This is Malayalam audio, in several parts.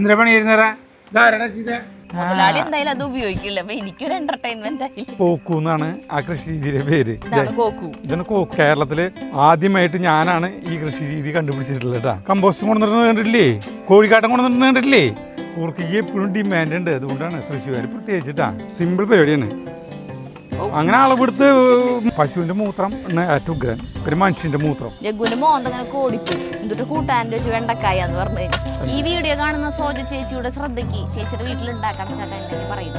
എന്താ പണി ചെയ്യുന്നേരാ മുതലാളി എന്തായാലും അത് ഉപയോഗിക്കില്ല. അപ്പൊ എനിക്കൊരു എന്റർടൈൻമെന്റ് ആയി. കോക്കു എന്നാണ് ആ കൃഷി രീതിയുടെ പേര്. കോക്കു ഇതിന് കേരളത്തില് ആദ്യമായിട്ട് ഞാനാണ് ഈ കൃഷി രീതി കണ്ടുപിടിച്ചിട്ടുള്ളത് കേട്ടാ. കമ്പോസ്റ്റ് കൊണ്ടുവന്നിട്ട് കണ്ടിട്ടില്ലേ, കോഴിക്കാട്ടം കൊണ്ടുവന്നിട്ട് കണ്ടിട്ടില്ലേ. കൂർക്കയ്ക്ക് എപ്പോഴും ഡിമാൻഡ് ഉണ്ട്, അതുകൊണ്ടാണ് തൃശ്ശൂർ പ്രത്യേകിച്ചിട്ടാ. സിമ്പിൾ പരിപാടിയാണ്. അങ്ങനെ അളവെടുത്ത് പശുവിന്റെ മൂത്രം ഏറ്റവും ഉഗ്രൻ, പിന്നെ മനുഷ്യന്റെ മൂത്രം. രഘുവിന്റെ മോന്തങ്ങനെ കോടിക്കും. എന്നിട്ട് കൂട്ടാൻ്റെ വെച്ച് വെണ്ടക്കായെന്ന് പറഞ്ഞു. ഈ വീഡിയോ കാണുന്ന സോജ ചേച്ചിയുടെ ശ്രദ്ധയ്ക്ക് ചേച്ചിയുടെ വീട്ടിലുണ്ടാക്കണം ചേട്ടാ എന്തെങ്കിലും പറയുക.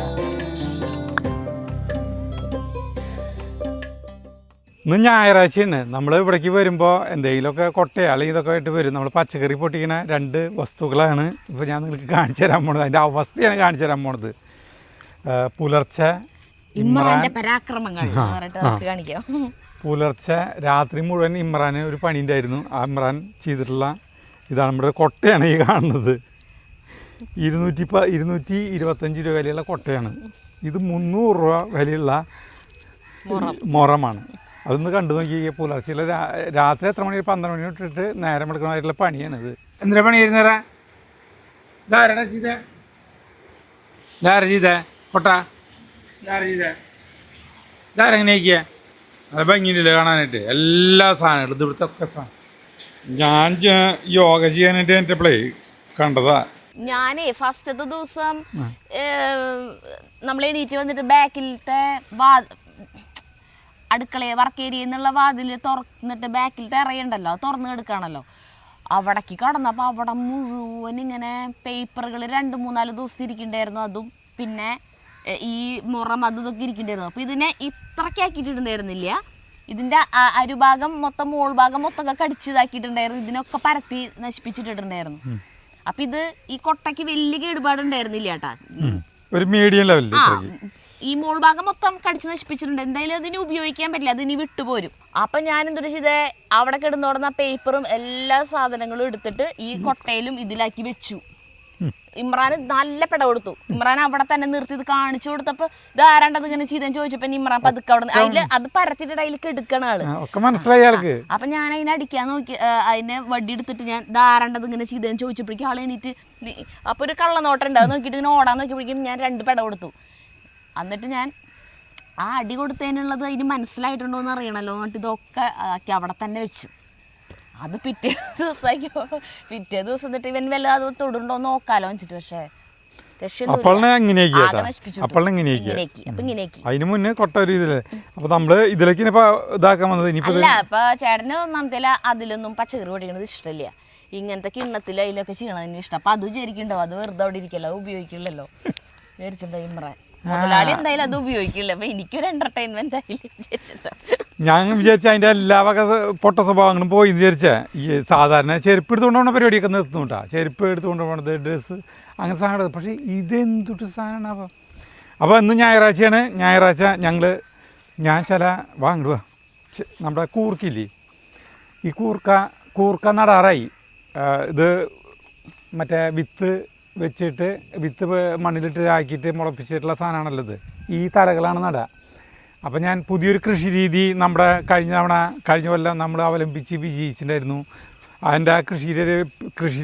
ഇന്ന് ഞായറാഴ്ചയാണ്. നമ്മൾ ഇവിടേക്ക് വരുമ്പോൾ എന്തെങ്കിലുമൊക്കെ കൊട്ടയോ അല്ലെങ്കിൽ ഇതൊക്കെ ആയിട്ട് വരും. നമ്മൾ പച്ചക്കറി പൊട്ടിക്കുന്ന 2 വസ്തുക്കളാണ് ഇപ്പോൾ ഞാൻ നിങ്ങൾക്ക് കാണിച്ചു തരാൻ പോണത്. അതിൻ്റെ അവസ്ഥയാണ് കാണിച്ചു തരാൻ പോണത്. പുലർച്ചെ പുലർച്ചെ രാത്രി മുഴുവൻ ഇമ്രാന് ഒരു പണി ഉണ്ടായിരുന്നു. ആ ഇമ്രാൻ ചെയ്തിട്ടുള്ള ഇതാണ് നമ്മുടെ കൊട്ടയാണ് ഈ കാണുന്നത്. 225 രൂപ വിലയുള്ള കൊട്ടയാണ് ഇത്. 300 രൂപ വിലയുള്ള മുറമാണ്. അതൊന്ന് കണ്ടു നോക്കി. പുലർച്ചെ രാത്രി എത്ര മണി, 12 മണി തൊട്ടിട്ട് നേരം എടുക്കണമായിട്ടുള്ള പണിയാണിത്. എന്താ പണി ചെയ്യുന്നേരാ? കൊട്ട ഇതാരെങ്ങനെ അത് ഭംഗിയില്ല കാണാനായിട്ട്. എല്ലാ സാധനങ്ങളും ഇത് ഇവിടുത്തെ ഒക്കെ സാധനം ഞാൻ യോഗ ചെയ്യാനായിട്ട് എൻ്റെ പ്ലേ കണ്ടതാ. ഞാനേ ഫസ്റ്റത്തെ ദിവസം നമ്മൾ എണീറ്റ് വന്നിട്ട് ബാക്കിലത്തെ അടുക്കളയെ വർക്ക് ഏരിയ എന്നുള്ള വാതിൽ തുറന്നിട്ട് ബാക്കിലത്തെ ഇറയുണ്ടല്ലോ, തുറന്ന് കിടക്കുകയാണല്ലോ. അവിടേക്ക് കടന്നപ്പോൾ അവിടെ മുഴുവൻ ഇങ്ങനെ പേപ്പറുകൾ 2-3-4 ദിവസത്തെ ഇരിക്കണ്ടായിരുന്നു. അതും പിന്നെ ഈ മുറം അതൊക്കെ ഇരിക്കണ്ടായിരുന്നു. അപ്പോൾ ഇതിനെ ഇത്രക്കാക്കിയിട്ടുണ്ടായിരുന്നില്ല. ഇതിൻ്റെ അരുഭാഗം മൊത്തം മോൾ ഭാഗം മൊത്തമൊക്കെ കടിച്ചിതാക്കിയിട്ടുണ്ടായിരുന്നു. ഇതിനൊക്കെ പരത്തി നശിപ്പിച്ചിട്ടുണ്ടായിരുന്നു. അപ്പം ഇത് ഈ കൊട്ടയ്ക്ക് വലിയ കേടുപാടുണ്ടായിരുന്നില്ല കേട്ടാ. ഒരു മീഡിയം ലെവലിൽ ഈ മോൾ ഭാഗം മൊത്തം കടിച്ച് നശിപ്പിച്ചിട്ടുണ്ട്. എന്തായാലും അതിന് ഉപയോഗിക്കാൻ പറ്റില്ല, അതിനി വിട്ടുപോരും. അപ്പം ഞാൻ എന്തൊരു ചെയ്തേ, അവിടെ കിടന്നോടുന്ന പേപ്പറും എല്ലാ സാധനങ്ങളും എടുത്തിട്ട് ഈ കൊട്ടയിലും ഇതിലാക്കി വെച്ചു. ഇമ്രാന് നല്ല പെട കൊടുത്തു. ഇമ്രാൻ അവിടെ തന്നെ നിർത്തി ഇത് കാണിച്ചു കൊടുത്തപ്പോ ഇതാരാണ്ടത് ഇങ്ങനെ ചെയ്തെന്ന് ചോദിച്ചപ്പോ ഇമ്രാൻ പതുക്കെ അവിടെ അതില് അത് പരത്തിട്ട് അതിൽ എടുക്കണ ആള് അപ്പൊ ഞാൻ അതിനെ അടിക്കാൻ നോക്കി. അതിനെ വടി എടുത്തിട്ട് ഞാൻ ധാരാണ്ടത് ഇങ്ങനെ ചെയ്തെന്ന് ചോദിച്ചപ്പോഴേക്കും ആളെ എണീറ്റ് അപ്പൊ ഒരു കള്ളനോട്ടം ഉണ്ട്. അത് നോക്കിയിട്ട് ഇങ്ങനെ ഓടാൻ നോക്കിയപ്പോഴേക്കും ഞാൻ 2 പെട കൊടുത്തു. എന്നിട്ട് ഞാൻ ആ അടി കൊടുത്തതിനുള്ളത് അതിന് മനസ്സിലായിട്ടുണ്ടോ എന്ന് അറിയണല്ലോ. എന്നിട്ട് ഇതൊക്കെ ആക്കി അവിടെ തന്നെ വെച്ചു. അത് പിറ്റേ ദിവസം എന്നിട്ട് ഇവൻ വല്ലാതെ തൊടുണ്ടോ നോക്കാലോ വെച്ചിട്ട്. പക്ഷേ അതിന് മുന്നേ കൊട്ട ഒരു ഇതില്. അപ്പൊ നമ്മള് ഇതിലേക്ക് ഇതാക്കാൻ വന്നത് അല്ല. ഇപ്പൊ ചേട്ടന് ഒന്നാമത്തെ അതിലൊന്നും പച്ചക്കറി പൊടിക്കണത് ഇഷ്ടമില്ല. ഇങ്ങനത്തെ കിണ്ണത്തിൽ അതിലൊക്കെ ചെയ്യണതിന് ഇഷ്ടം. അപ്പൊ അത് വിചാരിക്കണ്ടോ, അത് വെറുതെ അവിടെ ഇരിക്കല്ലോ, അത് ഉപയോഗിക്കില്ലല്ലോ വിചാരിച്ചിട്ടുണ്ടോ ഇമ്രാൻ. മുതലാളി എന്തായാലും അത് ഉപയോഗിക്കില്ല. അപ്പൊ എനിക്കൊരു എന്റർടൈൻമെന്റ് ആയി വിചാരിച്ചിട്ടാ. ഞാൻ വിചാരിച്ച അതിൻ്റെ എല്ലാ വക പൊട്ട സ്വഭാവങ്ങളും പോയി വിചാരിച്ചാൽ ഈ സാധാരണ ചെരുപ്പ് എടുത്തുകൊണ്ട് പോകുന്ന പരിപാടിയൊക്കെ നിർത്തുന്നുണ്ടാ. ചെരുപ്പ് എടുത്തുകൊണ്ട് പോകുന്നത്, ഡ്രസ്സ്, അങ്ങനെ സാധനം. പക്ഷേ ഇതെന്തൊട്ട് സാധനമാണ്. അപ്പോൾ ഇന്ന് ഞായറാഴ്ചയാണ്. ഞായറാഴ്ച ഞാൻ വാങ്ങിടുക നമ്മുടെ കൂർക്കില്ലേ, ഈ കൂർക്ക നടാറായി. ഇത് മറ്റേ വിത്ത് വെച്ചിട്ട് മണ്ണിലിട്ട് ആക്കിയിട്ട് മുളപ്പിച്ചിട്ടുള്ള സാധനമാണല്ലോ ഇത്. ഈ തലകളാണ് നടുക. അപ്പം ഞാൻ പുതിയൊരു കൃഷി രീതി നമ്മുടെ കഴിഞ്ഞ കൊല്ലം നമ്മൾ അവലംബിച്ച് വിജയിച്ചിട്ടുണ്ടായിരുന്നു. അതിൻ്റെ ആ കൃഷി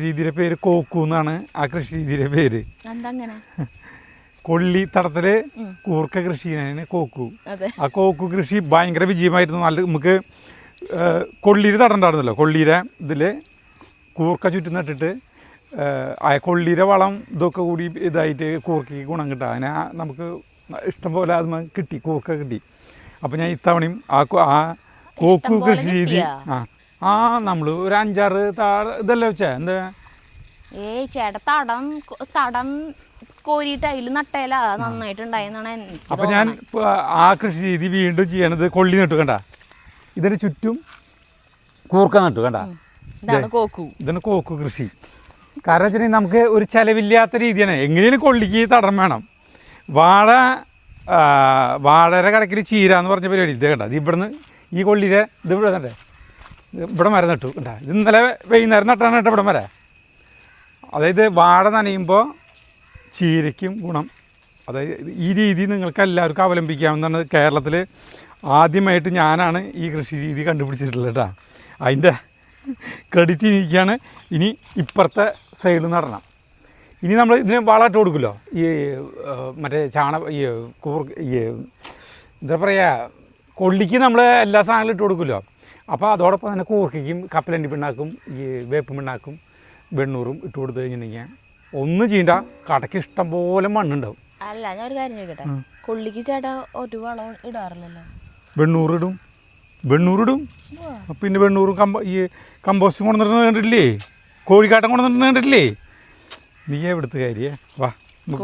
രീതിയുടെ പേര് കോക്കു എന്നാണ്. ആ കൃഷി രീതിയുടെ പേര് കൊള്ളി തടത്തില് കൂർക്ക കൃഷി ചെയ്യുന്നതിന് കോക്കു. ആ കോക്കു കൃഷി ഭയങ്കര വിജയമായിരുന്നു. നല്ല നമുക്ക് കൊള്ളീര് തടണ്ടായിരുന്നല്ലോ. കൊള്ളീര ഇതിൽ കൂർക്ക ചുറ്റും നട്ടിട്ട് ആ കൊള്ളീര വളം ഇതൊക്കെ കൂടി ഇതായിട്ട് കൂർക്കയ്ക്ക് ഗുണം കിട്ടുക. അതിനെ നമുക്ക് ഇഷ്ടംപോലെ അത് കിട്ടി, കൂർക്ക കിട്ടി. അപ്പം ഞാൻ ഇത്തവണയും ആ കോക്കു കൃഷി രീതി നമ്മൾ ഒരു 5-6 ഇതല്ലേ വെച്ചാ എന്താ ചേട്ടാ തടം കോരിയിട്ട് അതിൽ നട്ടേല നന്നായിട്ടുണ്ടായെന്നാണ്. അപ്പം ഞാൻ ആ കൃഷി രീതി വീണ്ടും ചെയ്യണത്. കൊള്ളി നട്ടു കണ്ട, ഇതിന് ചുറ്റും കൂർക്ക നട്ടു കണ്ട. ഇതാണ് കോക്കു കൃഷി. കാരണം വെച്ചിട്ടുണ്ടെങ്കിൽ നമുക്ക് ഒരു ചിലവില്ലാത്ത രീതിയാണ്. എങ്ങനെയും കൊള്ളിക്ക് തടം വേണം. വാഴയുടെ കടക്കിൽ ചീര എന്ന് പറഞ്ഞ പരിപാടി ഇത് കണ്ട. ഇത് ഇവിടുന്ന് ഈ കൊള്ളിയുടെ ഇത് ഇവിടെ നട്ടെ, ഇവിടെ മരം നട്ടു കണ്ട. ഇത് ഇന്നലെ വൈകുന്നേരം നട്ടാണ് കേട്ടോ ഇവിടെ മരം. അതായത് വാഴ നനയുമ്പോൾ ചീരയ്ക്കും ഗുണം. അതായത് ഈ രീതി നിങ്ങൾക്ക് എല്ലാവർക്കും അവലംബിക്കാവുന്നതാണ്. കേരളത്തിൽ ആദ്യമായിട്ട് ഞാനാണ് ഈ കൃഷി രീതി കണ്ടുപിടിച്ചിട്ടുള്ളത് കേട്ടോ. അതിൻ്റെ ക്രെഡിറ്റ് എനിക്കാണ്. ഇനി ഇപ്പുറത്തെ സൈഡ് നടണം. ഇനി നമ്മൾ ഇതിന് വളമിട്ട് കൊടുക്കുമല്ലോ ഈ മറ്റേ എന്താ പറയുക കൊള്ളിക്ക് നമ്മൾ എല്ലാ സാധനങ്ങളും ഇട്ട് കൊടുക്കുമല്ലോ. അപ്പോൾ അതോടൊപ്പം തന്നെ കൂർക്കയ്ക്കും കപ്പലണ്ടി പിണ്ണാക്കും ഈ വേപ്പ് പിണ്ണാക്കും വെണ്ണൂറും ഇട്ട് കൊടുത്തു കഴിഞ്ഞിട്ടുണ്ടെങ്കിൽ ഒന്നും ചെയ്യണ്ട, കടയ്ക്ക് ഇഷ്ടം പോലെ മണ്ണുണ്ടാവും. അല്ല ഞാൻ ഒരു കാര്യം ചോദിക്കട്ടെ, കൊള്ളിക്ക് ചേട്ടാ ഒരു വളം ഇടാറില്ലല്ലോ? വെണ്ണൂറിടും. പിന്നെ വെണ്ണൂറും ഈ കമ്പോസ്റ്റ് കൊണ്ടുവന്നിട്ട് കണ്ടിട്ടില്ലേ, കോഴിക്കാട്ടം കൊണ്ടുവന്നിട്ട് കണ്ടിട്ടില്ലേ? നീ എവിടുത്തെ കാര്യ വാ.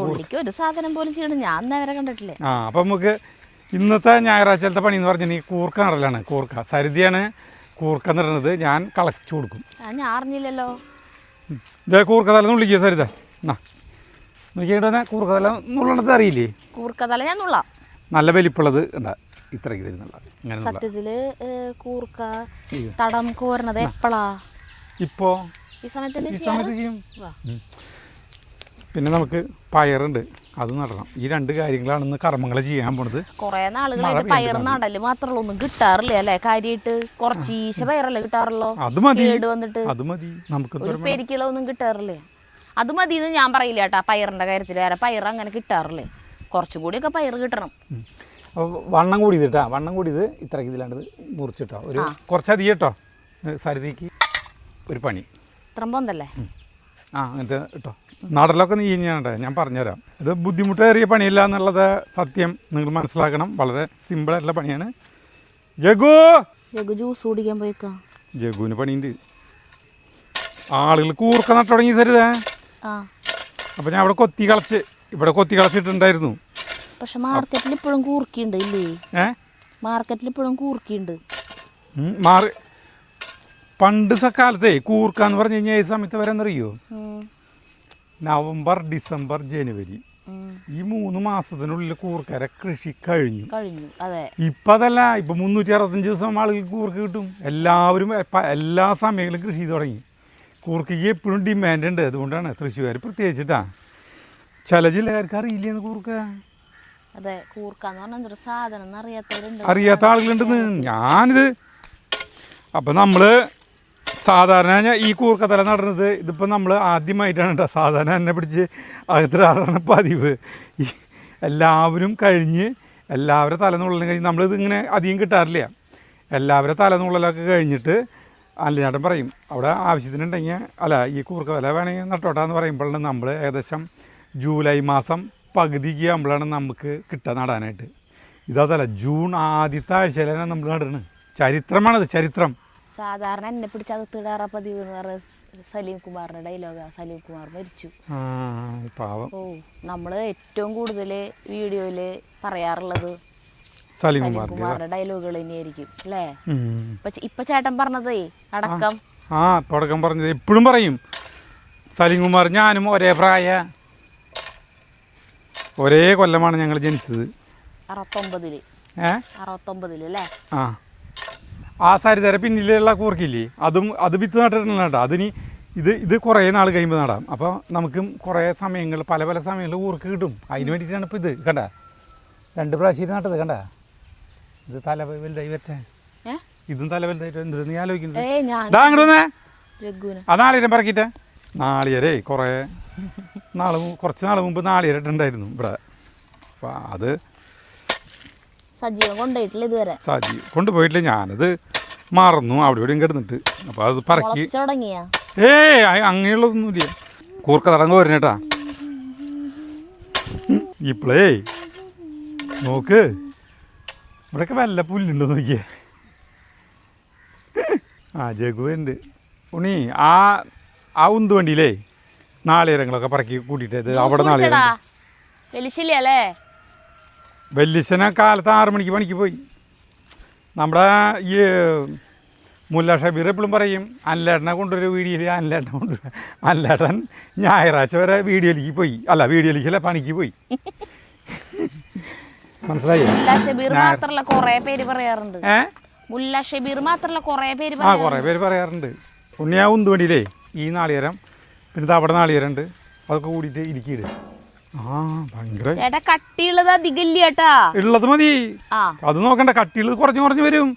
കൊള്ളിക്ക് ഒരു സാധനം പോലും ചെയ്യണം ഞാൻ നേരെ കണ്ടിട്ടില്ലേ. അപ്പം നമുക്ക് ഇന്നത്തെ ഞായറാഴ്ചത്തെ പണി എന്ന് പറഞ്ഞിട്ടുണ്ടെങ്കിൽ കൂർക്ക നടലാണ്. സരിതയാണ് കൂർക്ക നിടുന്നത്, ഞാൻ കളച്ചു കൊടുക്കും. ഞാൻ അറിഞ്ഞില്ലല്ലോ. ഇതേ കൂർക്കതല നുള്ളിക്കുക സരിത. എന്നാ നോക്കിയിട്ട് കൂർക്കതല നുള്ളണത് അറിയില്ലേ? കൂർക്കതല ഞാൻ നുള്ളാം. നല്ല വലിപ്പുള്ളത് എന്താ ഇത്രയ്ക്ക് തരുന്നുള്ള ഇങ്ങനെ. സത്യത്തില് കൂർക്ക തടം കോരണത് എപ്പോഴാ? ഇപ്പോ ഈ സമയത്ത് ചെയ്യും. പിന്നെ നമുക്ക് പയറുണ്ട്, അത് നടണം. ഈ 2 കാര്യങ്ങളാണ് ഇന്ന് കർമ്മങ്ങൾ ചെയ്യാൻ പോണത്. കുറെ നാളുകളായിട്ട് പയർ നടല് മാത്രമല്ല, ഒന്നും കിട്ടാറില്ല അല്ലേ? കാര്യമായിട്ട് കുറച്ചീശ പയറല്ലേ കിട്ടാറുള്ളൂ. അത് മതി, കേട് വന്നിട്ട് അത് മതി. നമുക്ക് ഒരു പെരിക്കിലോ ഒന്നും കിട്ടാറില്ലേ? അത് മതി എന്ന് ഞാൻ പറയില്ല കേട്ടാ. പയറിന്റെ കാര്യത്തിൽ വേറെ പയർ അങ്ങനെ കിട്ടാറില്ലേ? കുറച്ചും കൂടിയൊക്കെ പയർ കിട്ടണം. അപ്പോൾ വണ്ണം കൂടിയതിട്ടാ, വണ്ണം കൂടിയത് ഇത്രയ്ക്ക് ഇതിലാണ്ടത് മുറിച്ചിട്ടോ, ഒരു കുറച്ചധികം കേട്ടോ. സരിതയ്ക്ക് ഒരു പണി ഇത്ര പോന്തല്ലേ? അങ്ങനത്തെ കേട്ടോ. നടലൊക്കെ നീ കഴിഞ്ഞാണ്ടേ, ഞാൻ പറഞ്ഞുതരാം. ഇത് ബുദ്ധിമുട്ടേറിയ പണിയില്ല എന്നുള്ളത് സത്യം നിങ്ങൾ മനസ്സിലാക്കണം. വളരെ സിമ്പിളായിട്ടുള്ള പണിയാണ്. ജഗു ജ്യൂസ് കുടിക്കാൻ പോയിക്കാം. ജഗുവിന് പണിയുണ്ട്. ആളുകൾ കൂർക്ക നട്ടു തുടങ്ങി സരിതേ. അപ്പം ഞാൻ ഇവിടെ കൊത്തി കളച്ചിട്ടുണ്ടായിരുന്നു. പക്ഷെ മാർക്കറ്റിൽ ഇപ്പോഴും കൂർക്കിയുണ്ട് ഇല്ലേ? മാർക്കറ്റിൽ ഇപ്പോഴും കൂർക്കിയുണ്ട്. പണ്ട് കാലത്തെ കൂർക്ക എന്ന് പറഞ്ഞു കഴിഞ്ഞാൽ ഈ സമയത്ത് വരെ എന്നറിയോ? നവംബർ, ഡിസംബർ, ജനുവരി ഈ 3 മാസത്തിനുള്ളിൽ കൂർക്കര കൃഷി കഴിഞ്ഞു. ഇപ്പം അതല്ല, ഇപ്പം 365 ദിവസം ആളുകൾക്ക് കൂർക്ക കിട്ടും. എല്ലാവരും എല്ലാ സമയങ്ങളിലും കൃഷി ചെയ്ത് തുടങ്ങി. കൂർക്കയ്ക്ക് എപ്പോഴും ഡിമാൻഡ് ഉണ്ട്. അതുകൊണ്ടാണ് തൃശ്ശൂർ പ്രത്യേകിച്ചിട്ടാ. ചില ജില്ലക്കാർക്ക് അറിയില്ലെന്ന് കൂർക്ക. അതെ, കൂർക്കാന്ന് പറഞ്ഞ സാധനം അറിയാത്ത ആളുകളുണ്ടെന്ന്. ഞാനിത് അപ്പം നമ്മൾ സാധാരണ ഈ കൂർക്കത്തല നടുന്നത് ഇതിപ്പോൾ നമ്മൾ ആദ്യമായിട്ടാണ് കേട്ടോ. സാധാരണ എന്നെ പിടിച്ച് അകത്തിടാറാണ് പതിവ്. എല്ലാവരും കഴിഞ്ഞ് എല്ലാവരുടെ തലനുള്ളലും കഴിഞ്ഞ് നമ്മളിത് ഇങ്ങനെ അധികം കിട്ടാറില്ല. എല്ലാവരുടെ തലനുള്ളലൊക്കെ കഴിഞ്ഞിട്ട് അല്ലചേട്ടൻ പറയും അവിടെ ആവശ്യത്തിനുണ്ടെങ്കിൽ അല്ല ഈ കൂർക്കത്തല വേണമെങ്കിൽ നട്ടോട്ടാന്ന് പറയുമ്പോഴാണ് നമ്മൾ ഏകദേശം ജൂലൈ മാസം പകുതിക്ക് ആകുമ്പോഴാണ് നമുക്ക് കിട്ടുക നടാനായിട്ട്. ഇതല്ല, ജൂൺ ആദ്യത്തെ ആഴ്ചയിലാണ് നമ്മൾ നടുന്നത്. ചരിത്രമാണത്, ചരിത്രം. സാധാരണ എന്നെ പിടിച്ചകത്തിടാറ പതിവ് എന്ന് പറഞ്ഞ സലീം കുമാറിന്റെ ഡയലോഗാ. സലീം കുമാർ മരിച്ചു. നമ്മള് ഏറ്റവും കൂടുതൽ വീഡിയോയില് പറയാറുള്ളത് സലീം കുമാറിന്റെ ഡയലോഗുകൾ തന്നെയായിരിക്കും അല്ലേ? ഇപ്പൊ ചേട്ടൻ പറഞ്ഞതേ അടക്കം തുടക്കം പറഞ്ഞത് എപ്പോഴും പറയും. സലീം കുമാർ ഞാനും ഒരേ കൊല്ലമാണ് ഞങ്ങൾ ജനിച്ചത്. 69 അല്ലേ? ആ സരിതര പിന്നിലുള്ള കൂർക്കില്ലേ, അത് വിത്ത് നട്ടിട്ടുള്ള കേട്ടോ. അതിന് ഇത് കുറേ നാൾ കഴിയുമ്പോൾ നടാം. അപ്പോൾ നമുക്കും കുറേ സമയങ്ങൾ പല സമയങ്ങളിൽ കൂർക്ക് കിട്ടും. അതിന് വേണ്ടിയിട്ടാണ് ഇപ്പോൾ ഇത് കണ്ട 2 പ്രാവശ്യം നട്ടത്. കണ്ട ഇത് തല വലുതായി വരട്ടെ. ഇതും തല വലുതായിട്ട് എന്ത് നീ ആലോചിക്കുന്നത്? ആ നാളികേരം പറക്കിട്ടെ. നാളികേരേ കുറച്ച് നാൾ മുമ്പ് നാളികേരം ഇട്ടുണ്ടായിരുന്നു ഇവിടെ. അപ്പോൾ അത് സജീവം കൊണ്ടുപോയിട്ടില്ല. ഞാനത് മറന്നു അവിടെ ഇവിടെയും കിടന്നിട്ട്. അപ്പോൾ അത് പറക്കി അങ്ങനെയുള്ളതൊന്നുമില്ല. കൂർക്ക തടങ്ങ് വരുന്നേട്ടാ. ഇപ്പോഴേ നോക്ക് ഇവിടെയൊക്കെ വല്ല പുല്ലുണ്ടോ നോക്കിയേ. ജഗുണ്ട് ഉണ്ണി. ആ ഉന്തുവണ്ടിയിലേ നാളികേരങ്ങളൊക്കെ പറക്കി കൂട്ടിയിട്ട് അവിടെ നാളികേരം. വെല്ലിശന കാലത്ത് 6 മണിക്ക് പണിക്ക് പോയി. നമ്മുടെ ഈ മുല്ല ഷബീർ എപ്പോഴും പറയും അനിലേട്ടനെ കൊണ്ടൊരു വീഡിയോയിൽ അനിലേട്ടൻ ഞായറാഴ്ച വരെ വീഡിയോയിലേക്ക് പോയി. വീഡിയോയിലേക്കല്ല, പണിക്ക് പോയി. മനസ്സിലായി? കുറേ പേര് പറയാറുണ്ട്. ഉണ്ണിയാ ഉന്തുവണ്ടിയിലേ ഈ നാളികേരം പിന്നെ അവിടെ നാളികേരം ഉണ്ട്, അതൊക്കെ കൂടിയിട്ട് ഇരിക്കില്ല. ഉള്ളത് മതി. അത് നോക്കണ്ട, കട്ടിയുള്ളത് കുറഞ്ഞു വരും.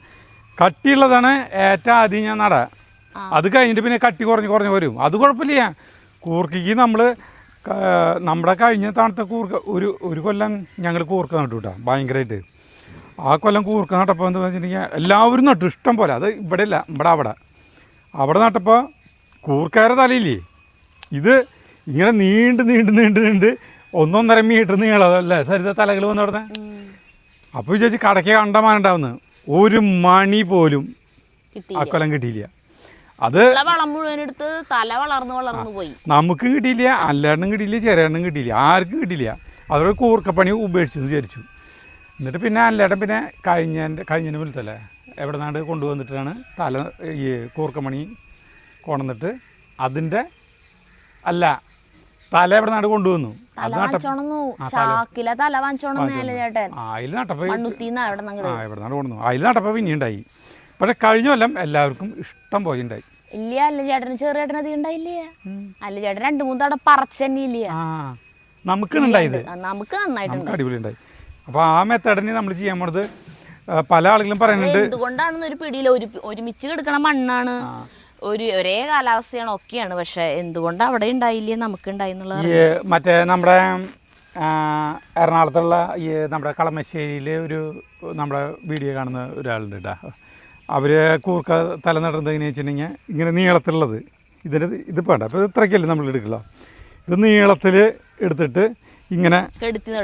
കട്ടിയുള്ളതാണ് ഏറ്റവും ആദ്യം ഞാൻ നടാ. അത് കഴിഞ്ഞിട്ട് പിന്നെ കട്ടി കുറഞ്ഞു വരും. അത് കുഴപ്പമില്ല. കൂർക്കയ്ക്ക് നമ്മൾ നമ്മുടെ കഴിഞ്ഞ തവണത്തെ കൂർക്ക ഒരു കൊല്ലം ഞങ്ങൾ കൂർക്ക നട്ടു കേട്ടോ ഭയങ്കരമായിട്ട്. ആ കൊല്ലം കൂർക്ക നട്ടപ്പോൾ എന്താ വെച്ചിട്ടുണ്ടെങ്കിൽ എല്ലാവരും നട്ടു ഇഷ്ടം പോലെ. അത് ഇവിടെ ഇല്ല, അവിടെ നട്ടപ്പോൾ കൂർക്കയുടെ തലയില്ലേ ഇത് ഇങ്ങനെ നീണ്ട് 1.5 മീറ്റർ നീളമല്ലേ സരിത തലകൾ വന്നു നടന്നേ. അപ്പോൾ വിചാരിച്ച് കടയ്ക്ക് കണ്ടമാനുണ്ടാവുന്നു. ഒരു മണി പോലും ആ കൊല്ലം കിട്ടിയില്ല. അത് വളം മുഴുവൻ എടുത്ത് തല വളർന്നു പോയി. നമുക്ക് കിട്ടിയില്ല, അല്ലേണ്ണും കിട്ടിയില്ല, ചെറിയണ്ണും കിട്ടിയില്ല, ആർക്കും കിട്ടിയില്ല. അതോടെ കൂർക്കപ്പണി ഉപേക്ഷിച്ചെന്ന് വിചാരിച്ചു. എന്നിട്ട് പിന്നെ അല്ലേട്ടൻ പിന്നെ കഴിഞ്ഞതിന് മുതലല്ലേ എവിടെ നാട് കൊണ്ടുവന്നിട്ടാണ് ഈ കൂർക്കമണി കൊണ്ടുവന്നിട്ട് അതിൻ്റെ തല എവിടെ നാട് കൊണ്ടുവന്നു. അതിൽ നട്ടപ്പോൾ എവിടെ നാട് കൊണ്ടുവന്നു. അതിൽ നട്ടപ്പോൾ പിന്നെ ഉണ്ടായി. പക്ഷെ കഴിഞ്ഞ കൊല്ലം എല്ലാവർക്കും ഇഷ്ടം പോലെ ഉണ്ടായി. ഇല്ല അല്ല ചേട്ടന് ചെറിയേട്ടന് അധികം ഉണ്ടായില്ലേ. അല്ല ചേട്ടൻ 2-3 തവണ പറിച്ച് തന്നെ ഇല്ല. നമുക്ക് ഉണ്ടായത് നമുക്ക് നന്നായിട്ടുണ്ട്, അടിപൊളി ഉണ്ടായി. അപ്പോൾ ആ മെത്തേഡിന് നമ്മൾ ചെയ്യാൻ പോണത് പല ആളുകളും പറയുന്നുണ്ട് എന്തുകൊണ്ടാണെന്ന് ഒരു പിടിയില്ല. ഒരുമിച്ച് കിടക്കണ മണ്ണാണ്, ഒരേ കാലാവസ്ഥയാണ്, ഒക്കെയാണ്. പക്ഷെ എന്തുകൊണ്ട് അവിടെ ഉണ്ടായില്ലേ നമുക്ക് ഉണ്ടായി എന്നുള്ളത്. മറ്റേ നമ്മുടെ എറണാകുളത്തുള്ള ഈ നമ്മുടെ കളമശ്ശേരിയിൽ നമ്മുടെ വീഡിയോ കാണുന്ന ഒരാളുണ്ട് കേട്ടോ. അവർ കൂർക്ക തല നടുന്നത് എങ്ങനെയാ വെച്ചിട്ടുണ്ടെങ്കിൽ ഇങ്ങനെ നീളത്തിലുള്ളത് ഇത് വേണ്ട. അപ്പോൾ ഇത്രയ്ക്കല്ലേ നമ്മൾ എടുക്കില്ല. ഇത് നീളത്തിൽ എടുത്തിട്ട് ഇങ്ങനെ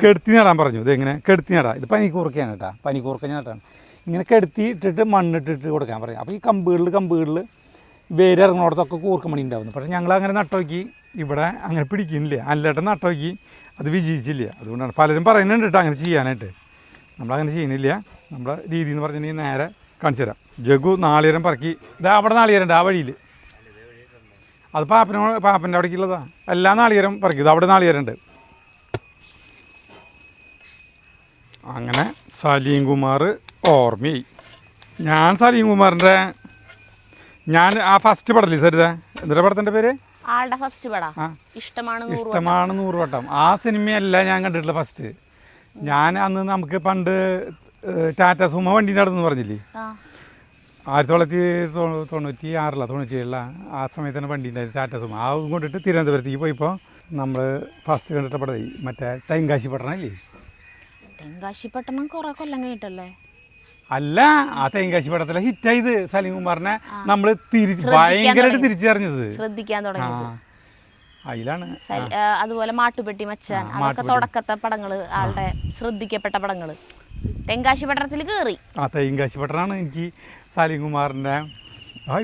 കെടുത്തി നടാൻ പറഞ്ഞു. ഇതെങ്ങനെ കെടുത്തി നടാം. ഇത് പനിക്കൂർക്കയാണ് കേട്ടോ, പനിക്കൂർക്ക നട്ടാണ്. ഇങ്ങനെ കെടുത്തി ഇട്ടിട്ട് മണ്ണിട്ടിട്ട് കൊടുക്കാൻ പറയും. അപ്പോൾ ഈ കമ്പുകളിൽ വേര് ഇറങ്ങുന്നിടത്തൊക്കെ കൂർക്കമണി ഉണ്ടാവുന്നു. പക്ഷേ ഞങ്ങൾ അങ്ങനെ നട്ടോക്കി ഇവിടെ അങ്ങനെ പിടിക്കുന്നില്ല. അല്ലേട്ടൻ നട്ടോക്കി അത് വിജയിച്ചില്ല. അതുകൊണ്ടാണ് പലരും പറയുന്നുണ്ട് കേട്ടോ അങ്ങനെ ചെയ്യാനായിട്ട്. നമ്മളങ്ങനെ ചെയ്യുന്നില്ല. നമ്മുടെ രീതി എന്ന് പറഞ്ഞിട്ടുണ്ടെങ്കിൽ നേരെ കാണിച്ചു തരാം. ജഗു നാളികേരം പറക്കി അവിടെ നാളികേരണ്ട് ആ വഴിയിൽ. അത് പാപ്പൻ്റെ അവിടേക്കുള്ളതാണ്. എല്ലാ നാളികേരം പറക്കി അവിടെ നാളികേരണ്ട്. അങ്ങനെ സലീം കുമാർ ഓർമ്മയായി. ഞാൻ സലീം കുമാറിൻ്റെ ആ ഫസ്റ്റ് പടല്ലേ സരിത, എന്തിൻ്റെ പടത്തിൻ്റെ പേര്? ആളുടെ ഫസ്റ്റ് പടം ഇഷ്ടമാണ് 100 വട്ടം. ആ സിനിമയല്ല ഞാൻ കണ്ടിട്ടുള്ള ഫസ്റ്റ്. ഞാൻ അന്ന് നമുക്ക് പണ്ട് ടാറ്റ സുമ വണ്ടി നടന്നു പറഞ്ഞില്ലേ, 1996 ആ സമയത്താണ് വണ്ടി ഉണ്ടായത് ടാറ്റ സുമ. ആ കൊണ്ടിട്ട് തിരുവനന്തപുരത്തേക്ക് പോയപ്പോൾ നമ്മൾ ഫസ്റ്റ് കണ്ടിട്ട് പടം മറ്റേ തെങ്കാശിപട്ടണം ഇല്ലേ. തെങ്കാശിപട്ടണം കുറെ കൊല്ലം കഴിഞ്ഞിട്ടല്ലേ? അല്ല, ആ തെങ്കാശിപട്ടണത്തിലെ ഹിറ്റായത് സലീം കുമാറിനെ നമ്മൾ ഭയങ്കരമായിട്ട് തിരിച്ചറിഞ്ഞത്, ശ്രദ്ധിക്കാൻ തുടങ്ങി. അതിലാണ്. അതുപോലെ മാട്ടുപെട്ടി മച്ചാൻ, അതൊക്കെ തുടക്കത്തെ പടങ്ങള്, ആളുടെ ശ്രദ്ധിക്കപ്പെട്ട പടങ്ങള്. തെങ്കാശിപട്ടണത്തിൽ കയറി. തെങ്കാശിപട്ടണമാണ് എനിക്ക് സലീം കുമാറിൻ്റെ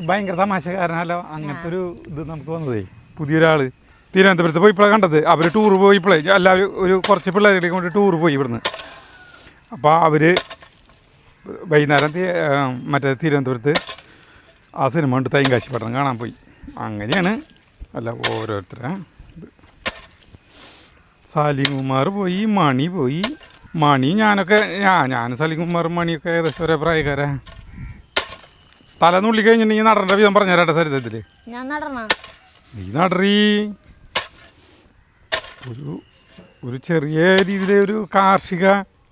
ഭയങ്കര തമാശക്കാരനല്ലോ. അങ്ങനത്തെ ഒരു ഇത് നമുക്ക് വന്നതേ. പുതിയൊരാൾ തിരുവനന്തപുരത്ത് പോയി ഇപ്പോഴാണ് കണ്ടത്. അവർ ടൂർ പോയിപ്പോഴേ എല്ലാവരും കുറച്ച് പിള്ളേരെ കൊണ്ട് ടൂർ പോയി ഇവിടുന്ന്. അപ്പോൾ അവർ വൈകുന്നേരം മറ്റേ തിരുവനന്തപുരത്ത് ആ സിനിമ കൊണ്ട് തെങ്കാശിപട്ടണം കാണാൻ പോയി. അങ്ങനെയാണ് അല്ല ഓരോരുത്തരെ. സലീം കുമാർ പോയി, മണി പോയി. മണി ഞാനൊക്കെ ഞാൻ സലീം കുമാറും മണിയൊക്കെ ഏകദേശം ഒരേ പ്രായക്കാരാ. തലന്നുള്ളി കഴിഞ്ഞിട്ടുണ്ടെങ്കിൽ നടേണ്ട വിധം പറഞ്ഞുതരാട്ടെ സരിതത്തിൽ. നീ നടറി ഒരു ചെറിയ രീതിയിലെ ഒരു കാർഷിക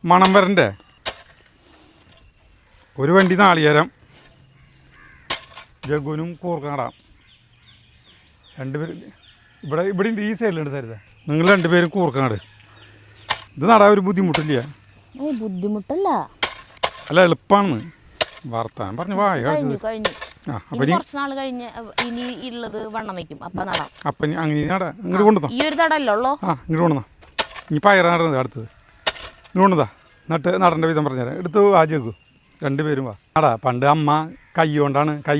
മണം വരണ്ടേ. ഒരു വണ്ടി നാളികേരം ജഗുനും കൂർക്ക നടാം. രണ്ടുപേരും ഇവിടെ ഈ സൈഡിലുണ്ട് സരിത. നിങ്ങൾ രണ്ടുപേരും കൂർക്ക നട്. ഇത് നടാൻ ഒരു ബുദ്ധിമുട്ടില്ല. ബുദ്ധിമുട്ടല്ല, അല്ല എളുപ്പമാണ്. വർത്താനം പറഞ്ഞു വായ. അപ്പം അങ്ങനെ നടാ. ഇങ്ങോട്ട് കൊണ്ടുവന്നോ. ഇങ്ങോട്ട് കൊണ്ടുവന്നോ. ഇനി പയർ നടന്നത് അടുത്തത് ഇങ്ങോട്ട് കൊണ്ടുവന്നാ. നടേണ്ട വിധം പറഞ്ഞുതരാം. എടുത്തു ആ ജഗു രണ്ടുപേരും വാ നടാ. പണ്ട് അമ്മ കൈ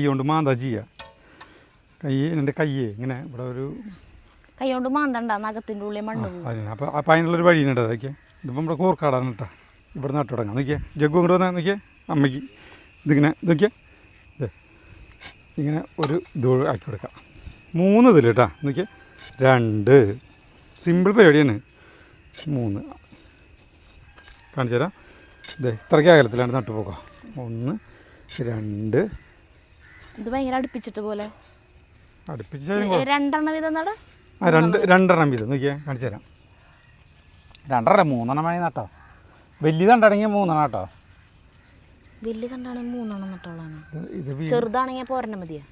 കൊണ്ട് മാന്താ ചെയ്യുക. എൻ്റെ കയ്യേ ഇങ്ങനെ ഇവിടെ ഒരു കൈ കൊണ്ട് മാന്തണ്ട, നഖത്തിൻ്റെ ഉള്ളിൽ മണ്ണ്. അപ്പോൾ അതിനുള്ളൊരു വഴിയുണ്ട്. അതൊക്കെ ഇതിപ്പോൾ നമ്മുടെ കൂർക്കാടാണ് കേട്ടോ. ഇവിടെ നട്ടു തുടങ്ങാം. നോക്കിയേ ജഗ്ഗു കൊണ്ട് വന്നാൽ നോക്കിയേ അമ്മയ്ക്ക് ഇതിങ്ങനെ നോക്കിയേ ഇങ്ങനെ ഒരു ഇത് ആക്കി കൊടുക്കാം. 3 ഇതിൽ കേട്ടോ. നോക്കിയേ 2 സിമ്പിൾ പരിപാടിയാണ്. 3 കാണിച്ചു തരാം. ഇത്രയ്ക്ക് അകലത്തിലാണ് നട്ടു പോകാം. 1 2 ഇത് ഭയങ്കര അടുപ്പിച്ചിട്ട് പോലെ അടുപ്പിച്ച് 2 വീതം നട്. 2 വീതം നോക്കിയേ കാണിച്ചു തരാം. 2 3 നട്ടോ. വലിയ തണ്ടാണെങ്കിൽ 3 കേട്ടോ. വലിയ തണ്ടാണെങ്കിൽ 3 നട്ടോളാണ്. ചെറുതാണെങ്കിൽ 4 മതിയാ.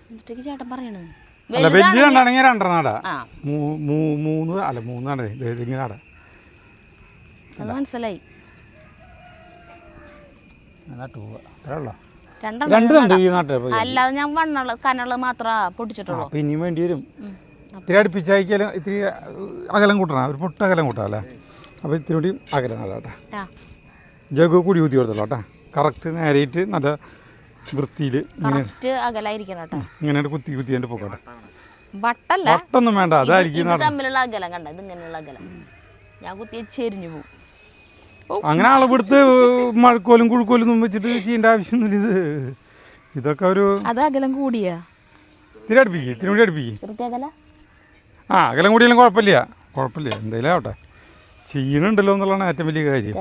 എന്നിട്ടേക്ക് ചേട്ടൻ പറയണത് അല്ല വലിയ രണ്ടാണെങ്കിൽ 2 നട, ആ 3 അല്ല 3 നട, ഇങ്ങനെ നട. അത് മനസ്സിലായി. അല്ലാതെ ഞാൻ വണ്ണുള്ള കനള് മാത്രമേ പൊട്ടിച്ചിട്ടുള്ളൂ. പിന്നെയും വേണ്ടി വരും. ഇത്തിരി അടുപ്പിച്ചയക്കാലും ഇത്തിരി അകലം കൂട്ടണം, ഒരു പൊട്ട് അകലം കൂട്ടാം അല്ലേ. അപ്പോൾ ഇത്തിരി കൂടി അകലം നല്ലതാട്ടെ. ജഗ് കൂടി ഊതി കൊടുത്തല്ലോ കേട്ടോ. കറക്റ്റ് നേരിട്ട് നല്ല വൃത്തിയിൽ ഇങ്ങനെ കുത്തി കുത്തിയിട്ട് പോകട്ടെ. വട്ടൊന്നും വേണ്ട, അതായിരിക്കും തമ്മിലുള്ള അകലം കണ്ട, ഇത് ഇങ്ങനെയുള്ള അകലം. ഞാൻ കുത്തിയ ചെരിഞ്ഞു പോകും. അങ്ങനെ അളവെടുത്ത് മഴക്കോലും കുഴുക്കോലും ഒന്നും വെച്ചിട്ട് ചെയ്യേണ്ട ആവശ്യമൊന്നുമില്ല. ഇതൊക്കെ ഒരു അകലം കൂടിയാ ഇത്തിരി അടുപ്പിക്കും, ഇത്തിരി കൂടി അടുപ്പിക്കും. ആ അകലം കൂടിയാലും കുഴപ്പമില്ല, എന്തായാലും ആവട്ടെ. ചെയ്യണുണ്ടല്ലോ എന്നുള്ളതാണ് ഏറ്റവും വലിയ കാര്യം.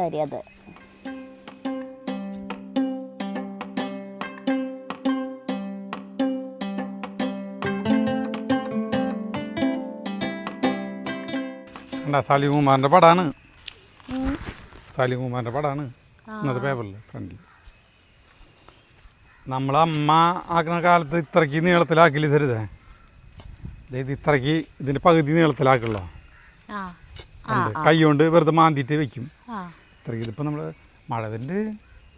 സലീംകുമാറിൻ്റെ പടമാണ്, സലീംകുമാറിൻ്റെ പടമാണ് ഇന്നത്തെ പേപ്പറിൽ ഫ്രണ്ടിൽ. നമ്മളമ്മ ആക്കുന്ന കാലത്ത് ഇത്രയ്ക്ക് നീളത്തിലാക്കില്ല തരുതേ. അതായത് ഇത്രയ്ക്ക് ഇതിൻ്റെ പകുതി നീളത്തിലാക്കുള്ളൂ. കൈ കൊണ്ട് വെറുതെ മാന്തിയിട്ട് വെക്കും. ഇത്രയ്ക്ക് ഇതിപ്പോൾ നമ്മൾ മഴവിൻ്റെ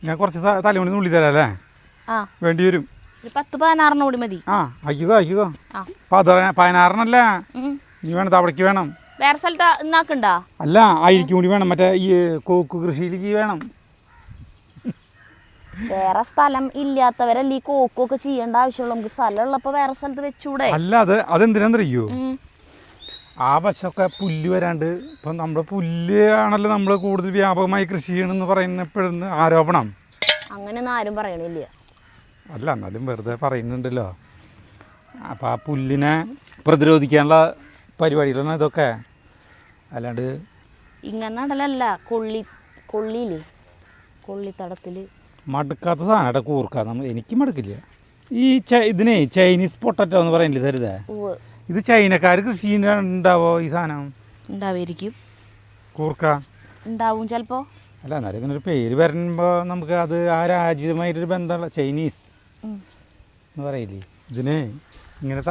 ഞാൻ കുറച്ച് തലമുടി നുള്ളി തരാം അല്ലേ, വേണ്ടി വരും. 10-16 കൂടി മതി. ആ ആക്കിക്കോ. 16 നീ വേണം, അവിടേക്ക് വേണം. വേറെ സ്ഥലത്ത് അല്ല അരിക്കും കൂടി വേണം, മറ്റേ ഈ കോക്ക് കൃഷിയിലേക്ക് വേണം. വേറെ സ്ഥലം ഇല്ലാത്തവരല്ലേ ഈ കോക്കൊക്കെ ചെയ്യേണ്ട ആവശ്യമുള്ളൂ. നമുക്ക് സ്ഥലം ഉള്ളപ്പോ വേറെ സ്ഥലത്ത് വെച്ചൂടെ. അല്ല അതെന്തിനാന്നറിയോ, ആ വശമൊക്കെ പുല്ല് വരാണ്ട്. ഇപ്പം നമ്മുടെ പുല്ല് ആണല്ലോ നമ്മൾ കൂടുതൽ വ്യാപകമായി കൃഷി ചെയ്യണമെന്ന് പറയുന്നപ്പോഴെന്ന് ആരോപണം. അങ്ങനെയൊന്നും ആരും പറയണില്ല. അല്ല എന്നാലും വെറുതെ പറയുന്നുണ്ടല്ലോ. അപ്പം ആ പുല്ലിനെ പ്രതിരോധിക്കാനുള്ള പരിപാടികളാണ് ഇതൊക്കെ. അല്ലാണ്ട് ഇങ്ങനെ നടലല്ല, കൊള്ളിയില്ലേ, കൊള്ളിത്തടത്തിൽ മടുക്കാത്ത സാധനം കൂർക്ക. എനിക്ക് മടുക്കില്ല. ഈ ഇതിനെ ചൈനീസ് പൊട്ടറ്റോ എന്ന് പറയുന്നില്ല തരുതേ, ഇത് ചൈനക്കാർ കൃഷി ഉണ്ടാവോ ഈ സാധനം? ഉണ്ടാവായിരിക്കും, കൂർക്ക ഉണ്ടാവും ചിലപ്പോ. അല്ല എന്നാലും ഇങ്ങനെ ഒരു പേര് വരുമ്പോൾ നമുക്ക് അത് ആ രാജ്യമായിട്ടൊരു ബന്ധമുള്ള ചൈനീസ് എന്ന് പറയില്ലേ. ഇതിന് ഇങ്ങനെ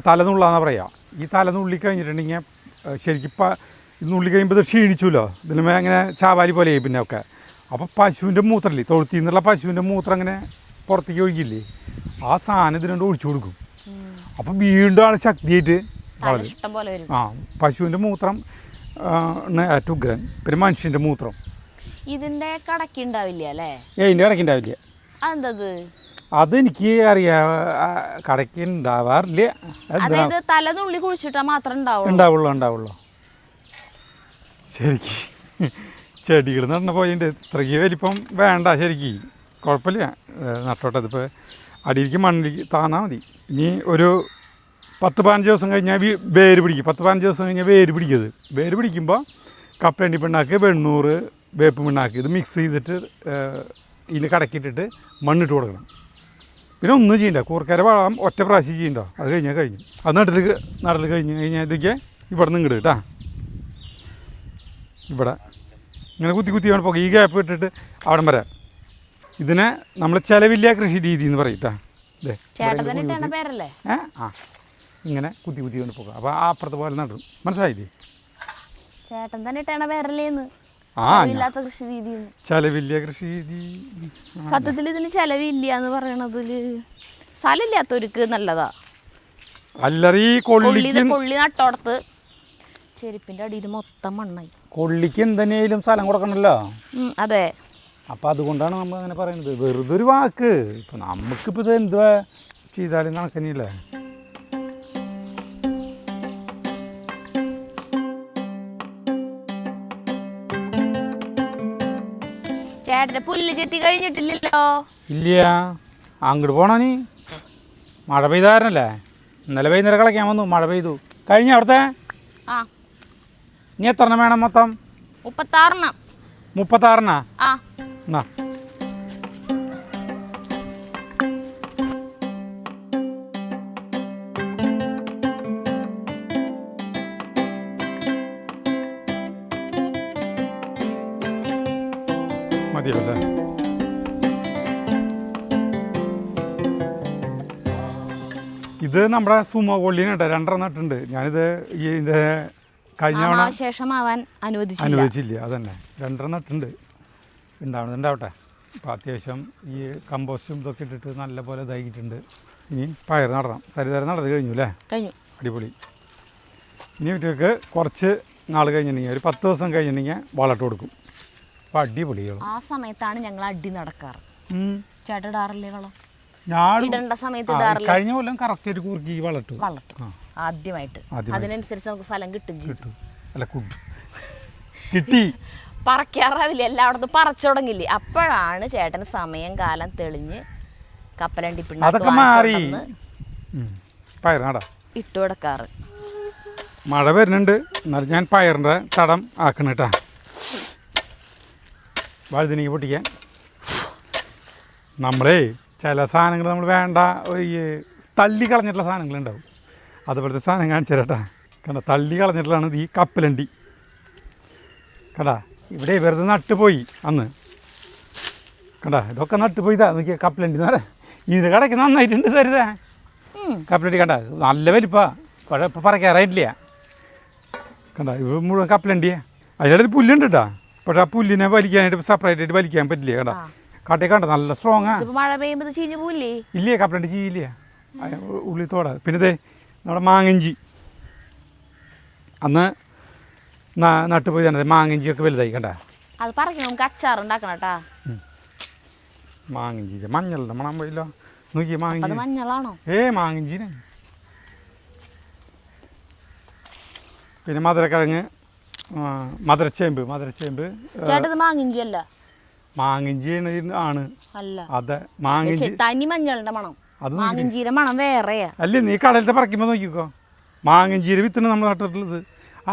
തലനുള്ളാന്നാ പറയാ. ഈ തലനുള്ളി കഴിഞ്ഞിട്ടുണ്ടെങ്കിൽ ശരിക്കും ഇത് നുള്ളി കഴിയുമ്പോൾ ഇത് ക്ഷീണിച്ചുല്ലോ, ഇതിന് അങ്ങനെ ചാവാലി പോലെ പിന്നെ ഒക്കെ. അപ്പോൾ പശുവിൻ്റെ മൂത്രമില്ലേ, തൊഴുത്തിൽ നിന്നുള്ള പശുവിൻ്റെ മൂത്രം അങ്ങനെ പുറത്തേക്ക് ഒഴിക്കില്ലേ, ആ സാധനം ഇതിനുകൊണ്ട് ഒഴിച്ചു കൊടുക്കും. അപ്പം വീണ്ടും ആൾ ശക്തിയായിട്ട് വളരും. ആ പശുവിൻ്റെ മൂത്രം ഏറ്റവും ഉഗ്രൻ. പിന്നെ മനുഷ്യൻ്റെ മൂത്രം ഇതിൻ്റെ കടക്കി ഉണ്ടാവില്ല അല്ലേ? ഇതിൻ്റെ കടക്കി ഉണ്ടാവില്ല. അതെന്തത്? അതെനിക്ക് അറിയാം, കടയ്ക്ക് ഉണ്ടാവാറില്ല. അതായത് തലനുള്ളി കുഴിച്ചിട്ടാ മാത്രം ഉണ്ടാവുള്ളൂ. ശരിക്ക് ചെടികൾ നടന്ന പോയിട്ടുണ്ട്. ഇത്രയ്ക്ക് വലിപ്പം വേണ്ട, ശരിക്ക് കുഴപ്പമില്ല, നട്ടോട്ടെ. ഇതിപ്പോൾ അടിയിലേക്ക് മണ്ണിലേക്ക് താന്നാൽ മതി. ഇനി ഒരു 10-15 ദിവസം കഴിഞ്ഞാൽ വേര് പിടിക്കും. 10-15 ദിവസം കഴിഞ്ഞാൽ വേര് പിടിക്കത്. വേര് പിടിക്കുമ്പോൾ കപ്പലണ്ടി പിണ്ണാക്ക്, വെണ്ണൂറ്, വേപ്പ് പിണ്ണാക്ക് ഇത് മിക്സ് ചെയ്തിട്ട് ഇതിൽ കടക്കിയിട്ടിട്ട് മണ്ണിട്ട് കൊടുക്കണം. പിന്നെ ഒന്നും ചെയ്യണ്ട, കൂർക്കര വളം ഒറ്റ പ്രാവശ്യം ചെയ്യണ്ട, അത് കഴിഞ്ഞു. അത് നടൽ കഴിഞ്ഞാൽ ഇതൊക്കെ ഇവിടെ നിന്ന് ഇങ്ങോട്ട് കേട്ടാ, ഇവിടെ ഇങ്ങനെ കുത്തി വേണം പോകാം. ഈ ഗ്യാപ്പ് ഇട്ടിട്ട് അവിടം വരാം. ഇതിനെ നമ്മൾ ചിലവില്ല കൃഷി രീതി എന്ന് പറയും കേട്ടാ. ആ ഇങ്ങനെ കുത്തി കൊണ്ട് പോകാം. അപ്പോൾ ആ അപ്പുറത്തെ പോലെ നടും. മനസ്സിലായില്ലേ? ചേട്ടൻ തന്നെ ഇട്ടാണ് പേരല്ലേന്ന്. ചെലവില്ല കൃഷി രീതി. സത്യത്തിൽ ഇതിന് ചെലവില്ല എന്ന് പറയണതില് സ്ഥലമില്ലാത്തവർക്ക് നല്ലതാ. അല്ലറി കൊള്ളി നട്ടോടത്ത് ചെരുപ്പിന്റെ അടിയിൽ മൊത്തം മണ്ണായി. കൊള്ളിക്ക് എന്തിനേലും സ്ഥലം കൊടുക്കണല്ലോ. അതെ, അപ്പം അതുകൊണ്ടാണ് നമ്മൾ അങ്ങനെ പറയുന്നത്. വെറുതെ ഒരു വാക്ക്. ഇപ്പം നമുക്കിപ്പോൾ ഇത് എന്തുവാ ചെയ്താലും കണക്കന്നെയല്ലേ. ചേട്ടന്റെ പുല്ല് ചെത്തി കഴിഞ്ഞിട്ടില്ലല്ലോ. ഇല്ല, അങ്ങോട്ട് പോണോ നീ? മഴ പെയ്താരനല്ലേ, ഇന്നലെ വൈകുന്നേരം കളയ്ക്കാൻ വന്നു, മഴ പെയ്തു കഴിഞ്ഞ അവിടുത്തെ. നീ എത്ര വേണം മൊത്തം? 36. 36? എന്നാ മതിയല്ലേ? ഇത് നമ്മുടെ സുമോ കൊള്ളിനുണ്ട് 2 നട്ടുണ്ട്. ഞാനിത് ഇതിൻ്റെ കഴിഞ്ഞ തവണ ശേഷമാവാൻ അനുവദിച്ചില്ല. അതന്നെ 2 നട്ടുണ്ട്. ഉണ്ടാവട്ടെ. അപ്പോൾ അത്യാവശ്യം ഈ കമ്പോസ്റ്റും ഇതൊക്കെ ഇട്ടിട്ട് നല്ലപോലെ ഇതാക്കിയിട്ടുണ്ട്. ഇനി പയർ നടണം. സരിതരം നടന്നു കഴിഞ്ഞു അല്ലേ? കഴിഞ്ഞു. അടിപൊളി. ഇനി വീട്ടിലേക്ക് കുറച്ച് നാൾ കഴിഞ്ഞിട്ടുണ്ടെങ്കിൽ ഒരു 10 ദിവസം കഴിഞ്ഞിട്ടുണ്ടെങ്കിൽ വളമിട്ട് കൊടുക്കും. അപ്പോൾ അടിപൊളിയാണ്. ആ സമയത്താണ് ഞങ്ങൾ അടി നടക്കാറ്. ചേട്ടൻ ഇടാറില്ലേ വളം? ഇടേണ്ട സമയത്ത് ഇടാറില്ല. കഴിഞ്ഞ കൊല്ലം കറക്റ്റ് കുറുക്കി വളമിട്ടു. ആദ്യമായിട്ട് അതിനനുസരിച്ച് നമുക്ക് ഫലം കിട്ടും. അല്ല കിട്ടി. പറിക്കാറാവില്ല, എല്ലായിടത്തും പറിച്ചു തുടങ്ങില്ലേ. അപ്പോഴാണ് ചേട്ടന് സമയം കാലം തെളിഞ്ഞ് കപ്പലണ്ടി അതൊക്കെ മാറി പയർ നടാ ഇട്ടു കൊടുക്കാറ്. മഴ വരുന്നുണ്ട്, എന്നാലും ഞാൻ പയറിൻ്റെ തടം ആക്കണം കേട്ടാ. വഴുതനങ്ങ പൊട്ടിക്കാൻ നമ്മളേ ചില സാധനങ്ങൾ നമ്മൾ വേണ്ട ഈ തള്ളി കളഞ്ഞിട്ടുള്ള സാധനങ്ങളുണ്ടാവും. അതുപോലത്തെ സാധനം കാണിച്ചു തരാട്ടാ. കണ്ട തള്ളി കളഞ്ഞിട്ടുള്ളതാണ് ഈ കപ്പലണ്ടി. കണ്ടാ ഇവിടെ വെറുതെ നട്ടുപോയി അന്ന്. കണ്ടാ ഇതൊക്കെ നട്ടുപോയിതാ. നോക്കിയാൽ കപ്പലണ്ടി എന്ന് പറയാം. ഇതിൻ്റെ കടയ്ക്ക് നന്നായിട്ടുണ്ട് തരുതേ കപ്പലണ്ടി. കണ്ട നല്ല വലിപ്പാ. പക്ഷേ ഇപ്പോൾ പറിക്കാറായിട്ടില്ല. കണ്ട ഇവ മുഴുവൻ കപ്പലണ്ടിയാ. അതിലിടയിൽ പുല്ലുണ്ട് കേട്ടോ. പക്ഷെ ആ പുല്ലിനെ വലിക്കാനായിട്ട് സെപ്പറേറ്റ് ആയിട്ട് വലിക്കാൻ പറ്റില്ല. കണ്ട കാട്ടേ കണ്ട നല്ല സ്ട്രോങ്ങാ. മഴ പെയ്യുമ്പോൾ ചീഞ്ഞു പോയില്ലേ? ഇല്ലേ, കപ്പലണ്ടി ചീയില്ല. ഉള്ളിത്തോടെ. പിന്നെ ഇതേ നമ്മുടെ മാങ്ങഞ്ചി അന്ന് നട്ടുപോയി തന്നെ. മാങ്ങഞ്ചിയൊക്കെ വലുതായി. കണ്ട അത് പറിക്കണം, നമുക്ക് അച്ചാർ ഉണ്ടാക്കണം കേട്ടാ. മാങ്ങഞ്ചി മഞ്ഞളുടെ മണം പോയില്ലോ. നോക്കി മാങ്ങഞ്ചി. മഞ്ഞളാണോ? മാങ്ങഞ്ചിനെ. പിന്നെ മധുരക്കിഴങ്ങ്, മധുരച്ചേമ്പ്. ചേട്ടത് മാങ്ങിഞ്ചി അല്ല, മാങ്ങിഞ്ചി ആണ്. അല്ല അതെ മാങ്ങിഞ്ചി. തനി മഞ്ഞളുടെ മണം. മാങ്ങിഞ്ചിയുടെ മണം വേറെയാ. അല്ലേ നീ കടലത്തെ പറിക്കുമ്പോൾ നോക്കിക്കോ. മാങ്ങിഞ്ചിയുടെ വിത്തിന് നമ്മൾ നട്ടിട്ടുള്ളത്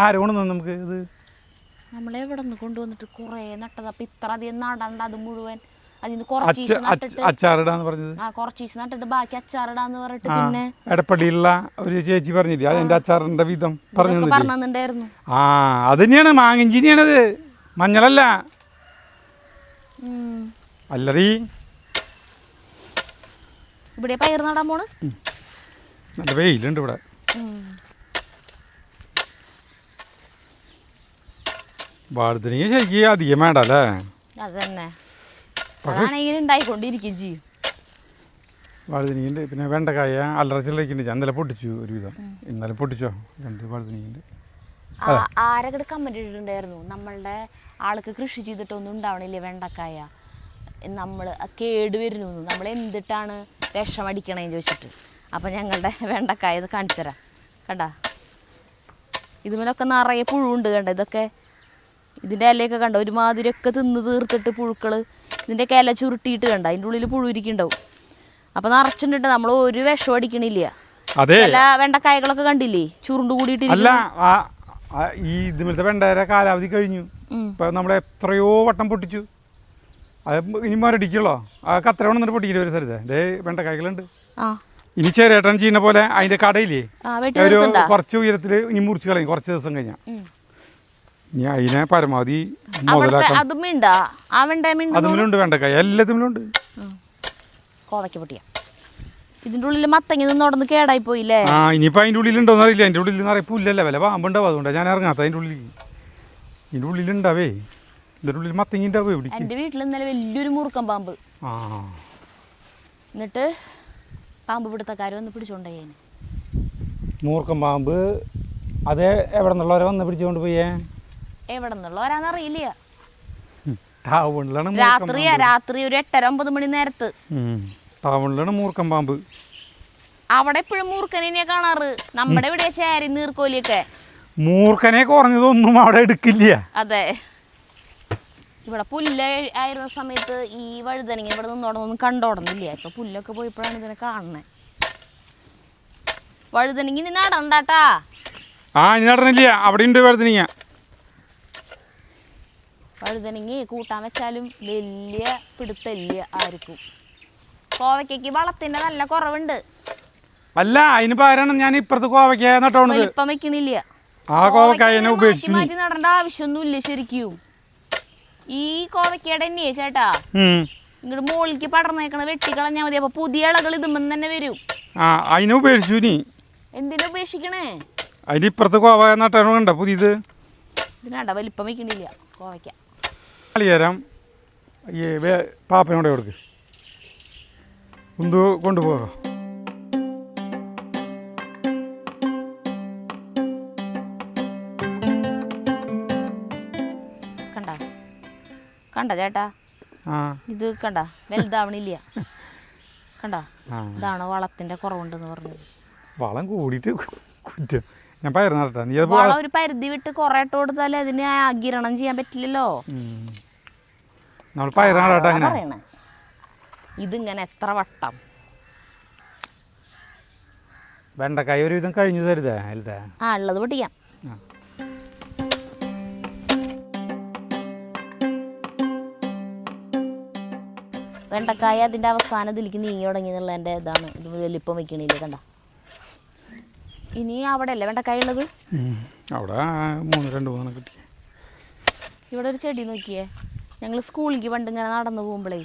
ആരെ കൊണ്ടുവന്നു നമുക്ക്? ഇത് നമ്മളെവിടെ നിന്ന് കൊണ്ടുവന്നിട്ട് കുറേ നട്ടത്. അപ്പം ഇത്ര അധികം നടണ്ട. അത് മുഴുവൻ അതിന് കുറച്ച് അച്ചാറിടാന്ന് പറഞ്ഞത്. കുറച്ച് നട്ടിട്ട് ബാക്കി അച്ചാറിടാന്ന് പറഞ്ഞിട്ട് പിന്നെ എടപ്പള്ളിയുള്ള ഒരു ചേച്ചി പറഞ്ഞില്ലേ, അതെന്റെ അച്ചാറിന്റെ വിധം പറഞ്ഞിട്ടുണ്ടായിരുന്നു. അത് തന്നെയാണ് മാങ്ങിഞ്ചിനെയാണത്, മഞ്ഞളല്ല. അല്ലറി ഇവിടെ പയർ നടാൻ പോണ്. നല്ല വെയിലുണ്ട് ഇവിടെ. വാഴത്തിനെങ്കിൽ ശരിക്കും അധികം വേണ്ട അല്ലേ? അതന്നെ, അതാണെങ്കിൽ ഉണ്ടായിക്കൊണ്ടിരിക്കും ചെയ്യും. വാഴത്തിനിയുണ്ട്. പിന്നെ വെണ്ടക്കായ അല്ലറച്ചിലേക്കുണ്ട്. ഞാൻ ഇന്നലെ പൊട്ടിച്ചു ഒരുവിധം. ഇന്നലെ പൊട്ടിച്ചോ 2 വാഴത്തിനിയുണ്ട്. ആരൊക്കെ കമന്റ് ഇട്ടിട്ടുണ്ടായിരുന്നു, നമ്മളുടെ ആൾക്ക് കൃഷി ചെയ്തിട്ടൊന്നും ഉണ്ടാവണില്ലേ വെണ്ടക്കായ, നമ്മൾ കേട് വരുന്നു, നമ്മൾ എന്തിട്ടാണ് വിഷമടിക്കണേന്ന് ചോദിച്ചിട്ട്. അപ്പം ഞങ്ങളുടെ വെണ്ടക്കായ ഇത് കാണിച്ചു തരാം. കണ്ട ഇതുമേലൊക്കെ നിറയെ പുഴുണ്ട്. കണ്ട ഇതൊക്കെ ഇതിൻ്റെ ഇലയൊക്കെ കണ്ട ഒരുമാതിരിയൊക്കെ തിന്ന് തീർത്തിട്ട് പുഴുക്കൾ ഇതിൻ്റെയൊക്കെ ഇല ചുരുട്ടിയിട്ട് കണ്ട അതിൻ്റെ ഉള്ളിൽ പുഴു ഇരിക്കുന്നുണ്ടാവും. അപ്പം നിറച്ചിട്ടുണ്ട്. നമ്മൾ ഒരു വിഷം അടിക്കണില്ല. ചില വെണ്ടക്കായകളൊക്കെ കണ്ടില്ലേ ചുരുണ്ട് കൂടിയിട്ടില്ല. ഈ ഇതുമത്തെ വെണ്ടയുടെ കാലാവധി കഴിഞ്ഞു. ഇപ്പം നമ്മൾ എത്രയോ വട്ടം പൊട്ടിച്ചു. അത് ഇനി മരടിക്കുള്ളോ? ആ കത്ര വന്നിട്ട് പൊട്ടിക്കില്ല ഒരു സ്ഥലത്ത്. അതേ വെണ്ടക്കായ്കളുണ്ട്. ഇനി ചെറിയേട്ടൻ ചെയ്യുന്ന പോലെ അതിന്റെ കടയില്ലേ ഒരു കുറച്ച് ഉയരത്തിൽ ഇനി മുറിച്ച് കളയും കുറച്ച് ദിവസം കഴിഞ്ഞാൽ. ഇനി അതിനെ പരമാവധി മുതലാക്കാം. അതുമില്ലുണ്ട് വെണ്ടക്കായ, എല്ലാത്തിലുണ്ട്. കോവയ്ക്ക് പൊട്ടിയ ഇതിന്റെ ഉള്ളിൽ മത്തങ്ങ നിന്നോടന്ന് കേടായി പോയില്ലേ? ഇനിയിപ്പോ അതിന്റെ ഉള്ളിലുണ്ടോന്ന് അറിയില്ല. അതിന്റെ ഉള്ളിൽ നിറയെ പുല്ലല്ല, വില പാമ്പുണ്ടാവും. അതുകൊണ്ടാണ് ഞാൻ ഇറങ്ങാത്ത. അതിന്റെ ഉള്ളിൽ ഇതിന്റെ ഉള്ളിലുണ്ടാവേ. ഇതിന്റെ ഉള്ളിൽ മത്തങ്ങ ഉണ്ടാവേ. എന്റെ വീട്ടിൽ ഇന്നലെ വലിയൊരു മൂർക്കം പാമ്പ്. എന്നിട്ട് പാമ്പ് പിടുത്തക്കാർ വന്ന് പിടിച്ചോണ്ടേ. മൂർക്കം പാമ്പ് അത് എവിടെ നിന്നുള്ളവരെ വന്ന് പിടിച്ചോണ്ട് പോയേ? എവിടെ നിന്നുള്ളവരാന്നറിയില്ല. രാത്രി ഒരു 8:30-9 മണി നേരത്ത് ടൗണിലാണ് മൂർക്കം പാമ്പ്. അവിടെ എപ്പോഴും മൂർക്കനെ കാണാറ്. നമ്മുടെ ഇവിടെ ചേരി നീർക്കോലിയൊക്കെ. മൂർക്കനെ കുറഞ്ഞതൊന്നും അവിടെ എടുക്കില്ല. അതെ, ഇവിടെ പുല്ല് ആയിരുന്ന സമയത്ത് ഈ വഴുതനങ്ങ ഇവിടെ നിന്നോടൊന്നും കണ്ടോടന്നില്ല. ഇപ്പൊ പുല്ലൊക്കെ പോയപ്പോഴാണ് ഇതിനെ കാണുന്നത്. വഴുതനങ്ങ ഇനി നടണ്ടാട്ടാ. ഇനി നടന്നില്ല. അവിടെ ഉണ്ട് വഴുതനങ്ങ. വഴുതനങ്ങ കൂട്ടാൻ വെച്ചാലും വലിയ പിടുത്തല്ല ആർക്കും. കോവയ്ക്ക് വളത്തിന്റെ നല്ല കുറവുണ്ട്. അല്ല, അതിന് പകരം ഞാൻ ഇപ്പുറത്ത് കോവയ്ക്ക നട്ടോണ്ട് വലിപ്പം വെക്കണില്ല. മാറ്റി നടേണ്ട ആവശ്യമൊന്നുമില്ല ശരിക്കും. ഈ കോവയ്ക്കയുടെ തന്നെയേ ചേട്ടാ ഇങ്ങോട്ട് മുകളിലേക്ക് പടർന്നേക്കണ വെട്ടിക്കളഞ്ഞാൽ മതി. അപ്പൊ പുതിയ ഇളകൾ ഇതുമ്പം തന്നെ വരും. ആ അതിനെ ഉപേക്ഷിച്ചു നീ. എന്തിനാ ഉപേക്ഷിക്കണേ? അതിന് ഇപ്പുറത്ത് കോവ നട്ടാണോ കണ്ട പുതിയത്? ഇതിനാണ്ട വലിപ്പം വയ്ക്കണില്ല കോവയ്ക്ക. കളിയേരം ഈ പാപ്പനോടെ കൊടുക്ക് ഒന്ന് കൊണ്ടുപോകാം. കണ്ട ചേട്ടാ, ഇത് കണ്ട വലുതാവണില്ല. കണ്ട, ഇതാണ് വളത്തിന്റെ കുറവുണ്ടെന്ന് പറഞ്ഞത്. വളം കൂടിയിട്ട് കുറ്റം. ഞാൻ പയർ നടത്താം. നീ വളം ഒരു പരിധി വിട്ട് കുറെ ഇട്ട് കൊടുത്താൽ അതിന് ആഗിരണം ചെയ്യാൻ പറ്റില്ലല്ലോ. നമ്മൾ പയർ നടാട്ടെ. അങ്ങനെ പറയണേ ഇതിങ്ങനെ എത്ര വട്ടം. വെണ്ടക്കായ ഒരു വിധം കഴിഞ്ഞു തരുതേ അല്ലേ? ആ ഉള്ളത് പൊട്ടിക്കാം. വെണ്ടക്കായ അതിൻ്റെ അവസാനത്തിലേക്ക് നീങ്ങി തുടങ്ങി എന്നുള്ളതിൻ്റെ ഇതാണ്. ഇത് വലിപ്പം വയ്ക്കണില്ലേ? കണ്ട, ഇനി അവിടെ അല്ലേ വെണ്ടക്കായ ഉള്ളത്? അവിടെ 2-3 കിട്ടി. ഇവിടെ ഒരു ചെടി നോക്കിയേ. ഞങ്ങൾ സ്കൂളിലേക്ക് പണ്ട് ഇങ്ങനെ നടന്നു പോകുമ്പോഴേ,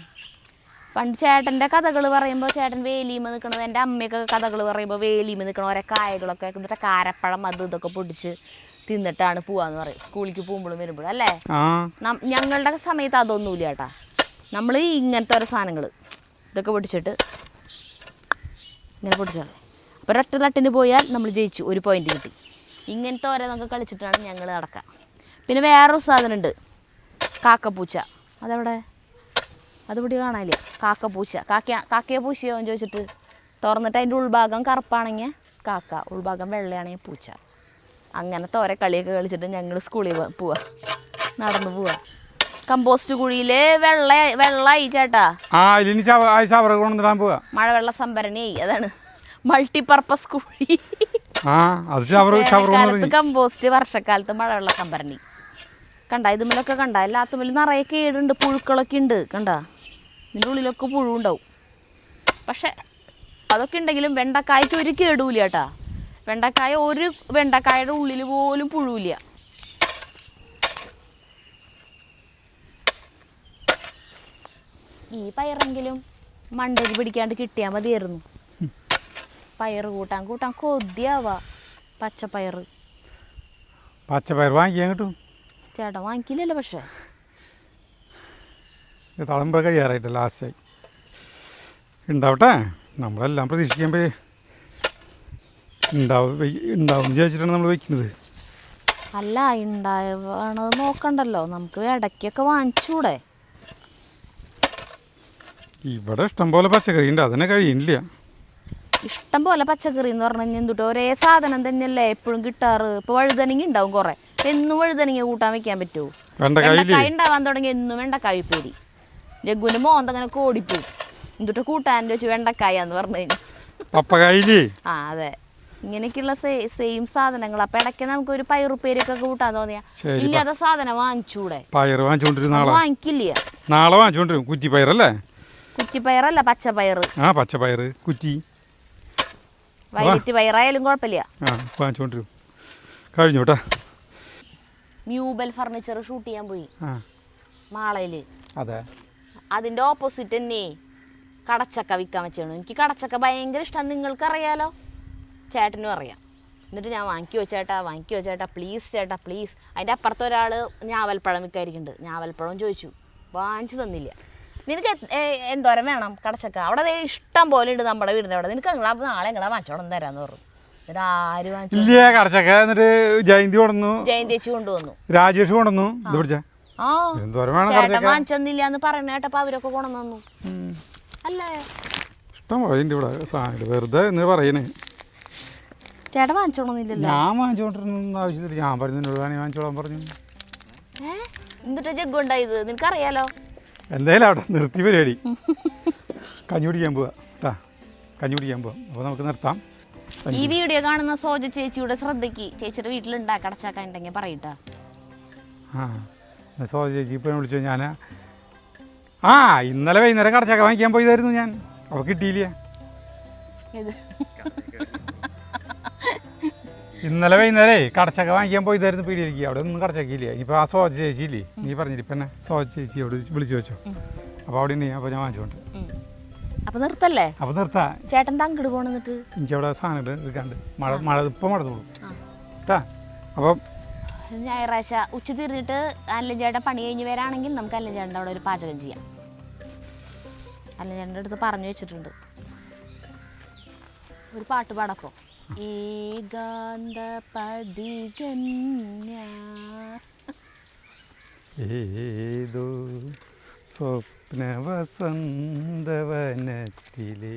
പണ്ട് ചേട്ടൻ്റെ കഥകൾ പറയുമ്പോൾ ചേട്ടൻ വേലിയുമ്പോൾ നിൽക്കണത്, എൻ്റെ അമ്മയൊക്കെ കഥകൾ പറയുമ്പോൾ വേലിയുമ്പോൾ നിൽക്കണ ഓരോ കായകളൊക്കെ എന്നിട്ട് കാരപ്പഴം അത് ഇതൊക്കെ പൊടിച്ച് തിന്നിട്ടാണ് പോവാന്ന് പറയും സ്കൂളിലേക്ക് പോകുമ്പോഴും വരുമ്പോഴും അല്ലേ. ഞങ്ങളുടെ സമയത്ത് അതൊന്നുമില്ല ചേട്ടാ. നമ്മൾ ഇങ്ങനത്തെ ഓരോ സാധനങ്ങൾ ഇതൊക്കെ പൊടിച്ചിട്ട് ഇങ്ങനെ പൊടിച്ചാൽ അപ്പോൾ ഒരൊറ്റ തട്ടിന് പോയാൽ നമ്മൾ ജയിച്ചു, 1 പോയിന്റ് കിട്ടി. ഇങ്ങനത്തെ ഓരോന്നൊക്കെ കളിച്ചിട്ടാണ് ഞങ്ങൾ നടക്കുക. പിന്നെ വേറൊരു സാധനമുണ്ട്, കാക്കപ്പൂച്ച. അതെവിടെ? അതുപിടി കാണാനില്ല. കാക്കപ്പൂച്ച. കാക്കയോ പൂച്ചയോ എന്ന് ചോദിച്ചിട്ട് തുറന്നിട്ട് അതിൻ്റെ ഉൾഭാഗം കറുപ്പാണെങ്കിൽ കാക്ക, ഉൾഭാഗം വെള്ളയാണെങ്കിൽ പൂച്ച. അങ്ങനത്തെ ഓരോ കളിയൊക്കെ കളിച്ചിട്ട് ഞങ്ങൾ സ്കൂളിൽ പോവാ, നടന്നു പോവാ. കമ്പോസ്റ്റ് കുഴിയില് വെള്ളായി ചേട്ടാ. മഴവെള്ള സംഭരണി, അതാണ് മൾട്ടിപർപ്പസ് കുഴി. കമ്പോസ്റ്റ്, വർഷക്കാലത്ത് മഴവെള്ള സംഭരണി. കണ്ട ഇതുമല്ലൊക്കെ കണ്ട എല്ലാത്തുമ്മലും നിറയെ കേടുണ്ട്, പുഴുക്കളൊക്കെ ഉണ്ട്. കണ്ട ഇതിൻ്റെ ഉള്ളിലൊക്കെ പുഴു ഉണ്ടാവും. പക്ഷെ അതൊക്കെ ഉണ്ടെങ്കിലും വെണ്ടക്കായ്ക്ക് ഒരു കേടുമില്ല ചേട്ടാ. ഒരു വെണ്ടക്കായുടെ ഉള്ളിൽ പോലും പുഴുവില്ല. ഈ പയറെങ്കിലും മണ്ടയിൽ പിടിക്കാണ്ട് കിട്ടിയാൽ മതിയായിരുന്നു. പയർ കൂട്ടാൻ കൊതിയാവാ. പച്ചപ്പയർ വാങ്ങിക്കാൻ കിട്ടും ചേട്ടാ. വാങ്ങിക്കില്ലല്ലോ. പക്ഷേ തളമ്പ കഴിയാറായിട്ട് ലാസ്റ്റായി ഉണ്ടാവട്ടെ. നമ്മളെല്ലാം പ്രതീക്ഷിക്കുമ്പോൾ ഉണ്ടാവും വിചാരിച്ചിട്ടാണ് നമ്മൾ വയ്ക്കുന്നത്. അല്ല, ഉണ്ടാവണത് നോക്കണ്ടല്ലോ. നമുക്ക് ഇടയ്ക്കൊക്കെ വാങ്ങിച്ചൂടെ? ഇവിടെ ഇഷ്ടം പോലെ പച്ചക്കറി ഉണ്ട്, അതിനെ കഴിയില്ല. ഇഷ്ടം പോലെ പച്ചക്കറി എന്ന് പറഞ്ഞു കഴിഞ്ഞാൽ എന്തുട്ടോ ഒരേ സാധനം തന്നെയല്ലേ എപ്പോഴും കിട്ടാറ്. ഇപ്പോൾ വഴുതനങ്ങ ഉണ്ടാവും കുറേ. എന്നും വഴുതനങ്ങ കൂട്ടാൻ വെക്കാൻ പറ്റുമോ? വെണ്ടക്കായ ഉണ്ടാവാൻ തുടങ്ങി എന്നും വെണ്ടക്കായ ഉപ്പേരി. രഘുവിന് മോന്തങ്ങനെ കോടിപ്പോവും. എന്തുട്ടോ കൂട്ടാൻ വെച്ചു വെണ്ടക്കായ എന്ന് പറഞ്ഞു കഴിഞ്ഞാൽ. ആ അതെ, ഇങ്ങനെയൊക്കെയുള്ള സെയിം സാധനങ്ങൾ. അപ്പം ഇടയ്ക്ക് നമുക്കൊരു പയറുപ്പേരിയൊക്കെ കൂട്ടാൻ തോന്നിയാ ഇല്ലാത്ത സാധനം വാങ്ങിച്ചൂടെ? പയർ വാങ്ങിക്കില്ല. നാളെ വാങ്ങിച്ചോണ്ടിരും. കുറ്റിപ്പയറല്ലേ? കുറ്റിപ്പയറല്ല, പച്ചപ്പയർ. പച്ചപ്പയർ കുറ്റി. വൈലറ്റ് പയറായാലും കുഴപ്പമില്ല. വാങ്ങിച്ചോണ്ടിരും. കഴിഞ്ഞു കേട്ടാ. മ്യൂബൽ ഫർണിച്ചർ ഷൂട്ട് ചെയ്യാൻ പോയി മാളയില്. അതെ, അതിന്റെ ഓപ്പോസിറ്റ് തന്നെ കടച്ചക്ക വിൽക്കാൻ വെച്ചാണ്. എനിക്ക് കടച്ചക്ക ഭയങ്കര ഇഷ്ടമാണ്. നിങ്ങൾക്കറിയാലോ, ചേട്ടനും അറിയാം. എന്നിട്ട് ഞാൻ വാങ്ങിക്കോ ചേട്ടാ പ്ലീസ് ചേട്ടാ പ്ലീസ്. അതിൻ്റെ അപ്പുറത്ത് ഒരാൾ ഞാവൽപ്പഴം വിൽക്കാതിരിക്കുന്നുണ്ട്. ഞാവൽപ്പഴം ചോദിച്ചു, വാങ്ങിച്ചു തന്നില്ല. നിനക്ക് എന്തോരം വേണം കടച്ചക്ക? അവിടെ ഇഷ്ടം പോലെ ഉണ്ട് നമ്മുടെ വീടിൻ്റെ അവിടെ. നിനക്ക് നാളെ വാങ്ങിച്ചോണം തരാന്ന് പറഞ്ഞു. ആര് വാങ്ങിച്ചു? കടച്ചക്ക. എന്നിട്ട് ജയന്തി കൊണ്ടുവന്നു, രാജേഷ് കൊണ്ടുവന്നു. ചേട്ടൻ വാങ്ങിച്ചെന്നില്ല എന്ന് പറയുന്ന കേട്ടപ്പോ അവരൊക്കെ കൊണ്ടുവന്നു. അല്ലേ, ഇഷ്ടം പോലെ ഇവിടെ വെറുതെ എന്ന് പറയണേ. ചേട്ടൻ വാങ്ങിച്ചോളന്നില്ലല്ലോ. ഞാൻ വാങ്ങിച്ചോണ്ടിരുന്ന ആവശ്യത്തില്ല. ഞാൻ പറഞ്ഞു വാങ്ങിച്ചോളാൻ പറഞ്ഞു. എന്നിട്ട് ജഗ്ഗു ഉണ്ടായത് നിനക്കറിയാലോ. എന്തായാലും അവിടെ നിർത്തി പരിപാടി. കഞ്ഞി കുടിക്കാൻ പോവാ. അപ്പോൾ നമുക്ക് നിർത്താം. ഈ വീഡിയോ കാണുന്ന സോജ ചേച്ചിയുടെ ശ്രദ്ധയ്ക്ക് ചേച്ചിയുടെ വീട്ടിലുണ്ടാ കടച്ചാക്ക ഉണ്ടെങ്കിൽ പറയട്ടാ. സോജ ചേച്ചി ഇപ്പം വിളിച്ചു. ഞാൻ ഇന്നലെ വൈകുന്നേരം കടച്ചാക്ക വാങ്ങിക്കാൻ പോയതായിരുന്നു ഞാൻ. അവ കിട്ടിയില്ല. ഇന്നലെ വൈകുന്നേരേ കടച്ചക്ക വാങ്ങിക്കാൻ പോയതായിരുന്നു പീടിയിലേക്ക്. അവിടെ ഒന്നും കടച്ചക്കയില്ല. ഇനിയിപ്പോൾ ആ സോജ ചേച്ചിയില്ലേ, നീ പറഞ്ഞില്ല ഇപ്പം തന്നെ സോജ ചേച്ചി അവിടെ വിളിച്ചു വെച്ചോ. അപ്പോൾ അവിടെ ഉണ്ട്. അപ്പോൾ ഞാൻ വാങ്ങിച്ചോണ്ട് അപ്പൊ നിർത്തല്ലേ? അപ്പോൾ നിർത്താം. ചേട്ടൻ തങ്കിട് പോണെന്നിട്ട് എനിക്കവിടെ സാധനം എടുക്കാണ്ട് മഴ ഇപ്പം മഴത്തോളൂ കേട്ടാ. അപ്പം ഞായറാഴ്ച ഉച്ച തിരിഞ്ഞിട്ട് അല്ലൻ ചേട്ടൻ പണി കഴിഞ്ഞ് വരാണെങ്കിൽ നമുക്ക് അല്ലൻ ചേട്ടൻ്റെ അവിടെ ഒരു പാചകം ചെയ്യാം. അല്ലൻ ചേട്ടൻ്റെ അടുത്ത് പറഞ്ഞു വെച്ചിട്ടുണ്ട്. ഒരു പാട്ട് പാടപ്പോ. ഏകാന്ത പതികന്യ ഏതോ സ്വപ്നവസന്തവനത്തിലെ